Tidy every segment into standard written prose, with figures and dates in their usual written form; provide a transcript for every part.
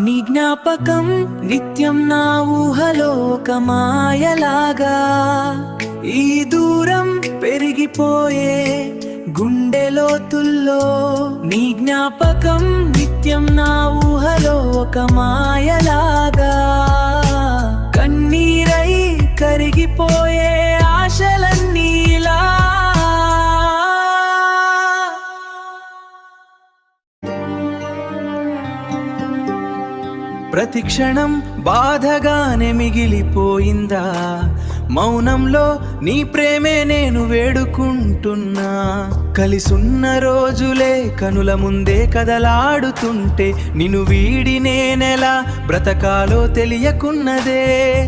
నీ జ్ఞాపకం నిత్యం నా ఊహలో ఒక మాయలాగా, ఈ దూరం పెరిగిపోయే గుండె లోతుల్లో. నీ జ్ఞాపకం నిత్యం నా ఊహలో ఒక మాయలాగా, కన్నీరై కరిగిపోయే ఆశలన్నీలా. ప్రతి క్షణం బాధగానే మిగిలిపోయిందా, మౌనంలో నీ ప్రేమే నేను వేడుకుంటున్నా. కలిసున్న రోజులే కనుల ముందే కదలాడుతుంటే, నిన్ను వీడి నేనెలా బ్రతకాలో తెలియకున్నదే.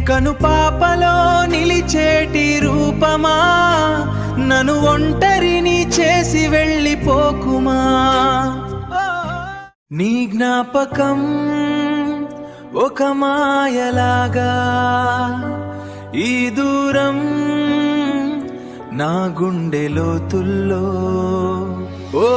కనుపాపలో నిలిచేటి రూపమా, నన్ను ఒంటరిని చేసి వెళ్ళిపోకుమా. నీ జ్ఞాపకం ఒక మాయలాగా, ఈ దూరం నా గుండె లోతుల్లో. ఓ